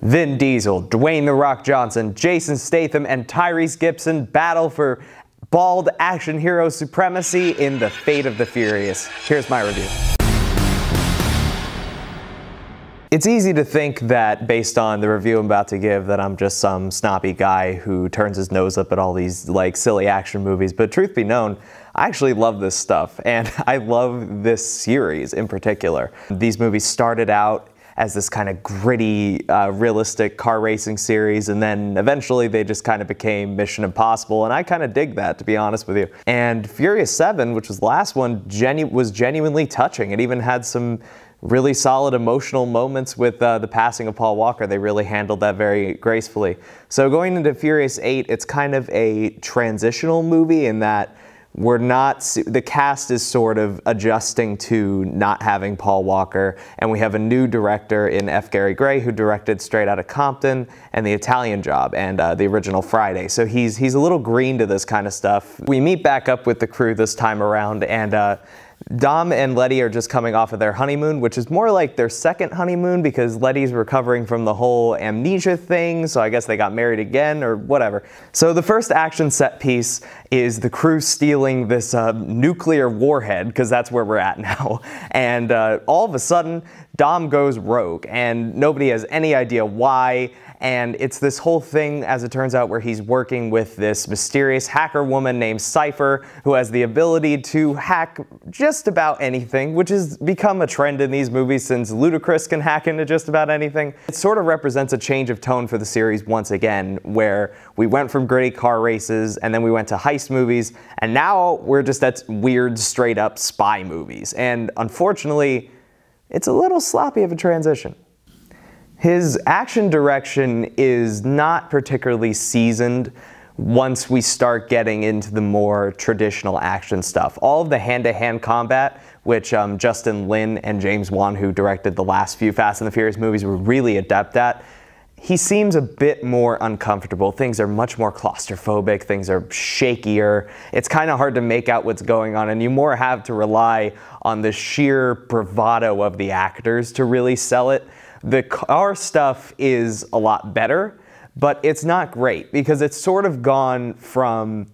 Vin Diesel, Dwayne "The Rock" Johnson, Jason Statham, and Tyrese Gibson battle for bald action hero supremacy in The Fate of the Furious. Here's my review. It's easy to think that, based on the review I'm about to give, that I'm just some snobby guy who turns his nose up at all these silly action movies, but truth be known, I actually love this stuff, and I love this series in particular. These movies started out as this kind of gritty, realistic car racing series, and then eventually they just kind of became Mission Impossible, and I kind of dig that, to be honest with you. And Furious 7, which was the last one, was genuinely touching. It even had some really solid emotional moments with the passing of Paul Walker. They really handled that very gracefully. So going into Furious 8, it's kind of a transitional movie in that the cast is sort of adjusting to not having Paul Walker, and we have a new director in F. Gary Gray, who directed Straight Outta Compton and The Italian Job and the original Friday. So he's a little green to this kind of stuff. We meet back up with the crew this time around, and Dom and Letty are just coming off of their honeymoon, which is more like their second honeymoon because Letty's recovering from the whole amnesia thing, so I guess they got married again or whatever. So the first action set piece is the crew stealing this nuclear warhead, because that's where we're at now. And all of a sudden, Dom goes rogue, and nobody has any idea why. And it's this whole thing, as it turns out, where he's working with this mysterious hacker woman named Cypher, who has the ability to hack just about anything, which has become a trend in these movies since Ludacris can hack into just about anything. It sort of represents a change of tone for the series once again, where we went from gritty car races, and then we went to heist movies, and now we're just at weird, straight-up spy movies. And unfortunately, it's a little sloppy of a transition. His action direction is not particularly seasoned once we start getting into the more traditional action stuff. All of the hand-to-hand combat, which Justin Lin and James Wan, who directed the last few Fast and the Furious movies, were really adept at, he seems a bit more uncomfortable. Things are much more claustrophobic, things are shakier. It's kind of hard to make out what's going on, and you more have to rely on the sheer bravado of the actors to really sell it. The car stuff is a lot better, but it's not great because it's sort of gone from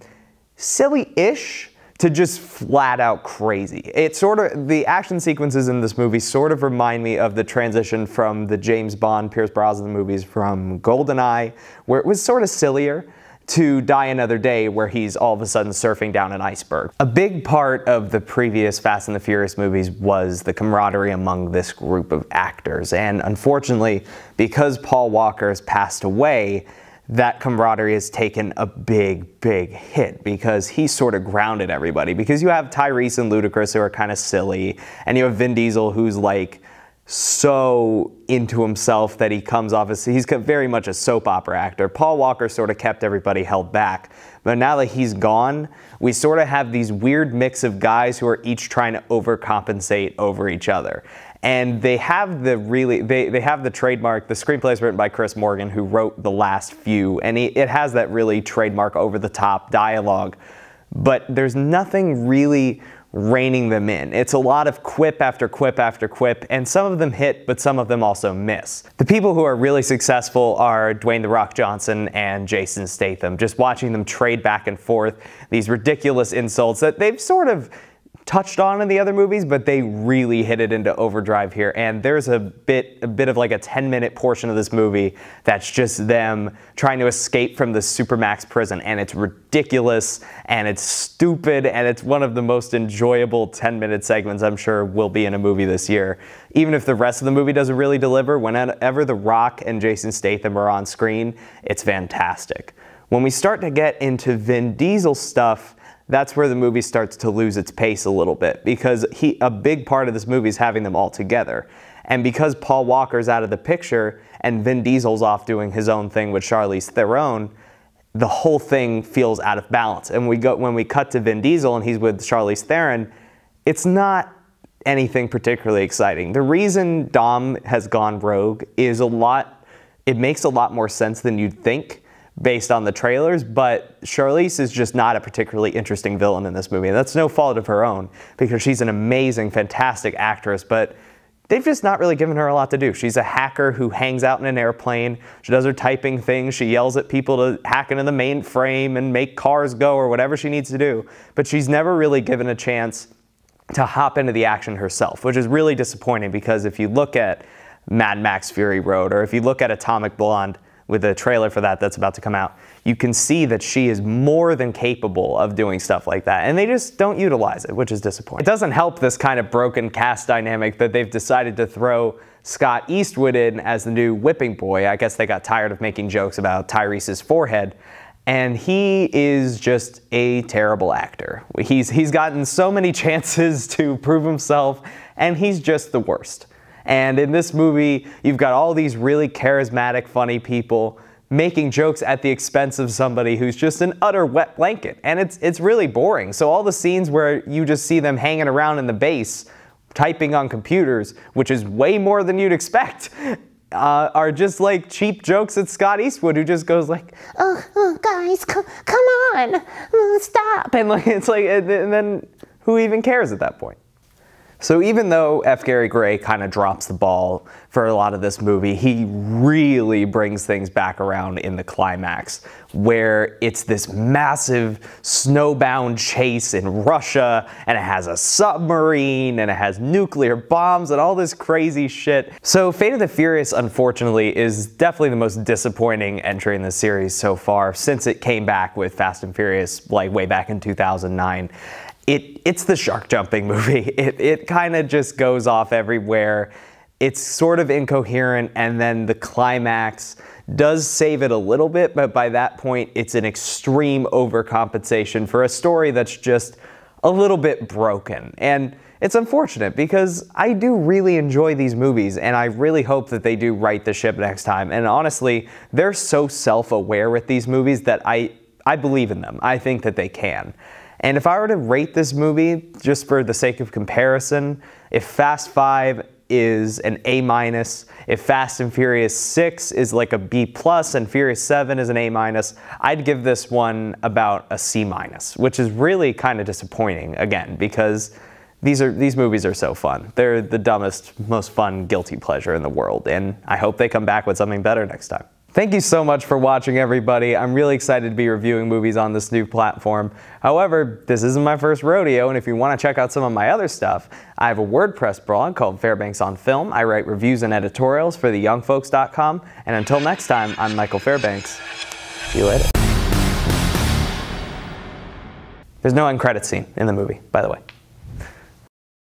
silly-ish to just flat out crazy. The action sequences in this movie sort of remind me of the transition from the James Bond, Pierce Brosnan movies from GoldenEye, where it was sort of sillier, to Die Another Day, where he's all of a sudden surfing down an iceberg. A big part of the previous Fast and the Furious movies was the camaraderie among this group of actors, and unfortunately, because Paul Walker has passed away, that camaraderie has taken a big hit because he sort of grounded everybody. Because you have Tyrese and Ludacris who are kind of silly, and you have Vin Diesel who's like so into himself that he comes off as, he's very much a soap opera actor. Paul Walker sort of kept everybody held back. But now that he's gone, we sort of have these weird mix of guys who are each trying to overcompensate over each other. And they have they have the trademark. The screenplay is written by Chris Morgan, who wrote the last few, and it has that really trademark over-the-top dialogue. But there's nothing really reining them in. It's a lot of quip after quip after quip, and some of them hit, but some of them also miss. The people who are really successful are Dwayne "The Rock" Johnson and Jason Statham. Just watching them trade back and forth these ridiculous insults that they've sort of touched on in the other movies, but they really hit it into overdrive here. And there's a bit of like a 10-minute portion of this movie that's just them trying to escape from the Supermax prison, and it's ridiculous and it's stupid, and it's one of the most enjoyable 10-minute segments I'm sure will be in a movie this year. Even if the rest of the movie doesn't really deliver, whenever The Rock and Jason Statham are on screen, it's fantastic. When we start to get into Vin Diesel stuff, that's where the movie starts to lose its pace a little bit, because a big part of this movie is having them all together. And because Paul Walker's out of the picture and Vin Diesel's off doing his own thing with Charlize Theron, the whole thing feels out of balance. And when we cut to Vin Diesel and he's with Charlize Theron, it's not anything particularly exciting. The reason Dom has gone rogue is it makes a lot more sense than you'd think based on the trailers, but Charlize is just not a particularly interesting villain in this movie. And that's no fault of her own, because she's an amazing, fantastic actress, but they've just not really given her a lot to do. She's a hacker who hangs out in an airplane. She does her typing thing. She yells at people to hack into the mainframe and make cars go or whatever she needs to do. But she's never really given a chance to hop into the action herself, which is really disappointing because if you look at Mad Max Fury Road or if you look at Atomic Blonde with the trailer for that that's about to come out, you can see that she is more than capable of doing stuff like that, and they just don't utilize it, which is disappointing. It doesn't help this kind of broken cast dynamic that they've decided to throw Scott Eastwood in as the new whipping boy. I guess they got tired of making jokes about Tyrese's forehead, and he is just a terrible actor. He's gotten so many chances to prove himself, and he's just the worst. And in this movie, you've got all these really charismatic, funny people making jokes at the expense of somebody who's just an utter wet blanket. And it's really boring. So all the scenes where you just see them hanging around in the base, typing on computers, which is way more than you'd expect, are just like cheap jokes at Scott Eastwood, who just goes like, oh guys, come on, stop. And like, it's like, and then who even cares at that point? So even though F. Gary Gray kind of drops the ball for a lot of this movie, he really brings things back around in the climax, where it's this massive snowbound chase in Russia, and it has a submarine, and it has nuclear bombs, and all this crazy shit. So Fate of the Furious, unfortunately, is definitely the most disappointing entry in the series so far, since it came back with Fast and Furious, like way back in 2009. It's the shark jumping movie. It kind of just goes off everywhere. It's sort of incoherent, and then the climax does save it a little bit, but by that point, it's an extreme overcompensation for a story that's just a little bit broken. And it's unfortunate because I do really enjoy these movies, and I really hope that they do right the ship next time. And honestly, they're so self-aware with these movies that I believe in them. I think that they can. And if I were to rate this movie, just for the sake of comparison, if Fast 5 is an A-, if Fast and Furious 6 is like a B+, and Furious 7 is an A-, I'd give this one about a C-, which is really kind of disappointing, again, because these movies are so fun. They're the dumbest, most fun, guilty pleasure in the world, and I hope they come back with something better next time. Thank you so much for watching, everybody. I'm really excited to be reviewing movies on this new platform. However, this isn't my first rodeo, and if you want to check out some of my other stuff, I have a WordPress blog called Fairbanks on Film. I write reviews and editorials for theyoungfolks.com, and until next time, I'm Michael Fairbanks. See you later. There's no end credit scene in the movie, by the way.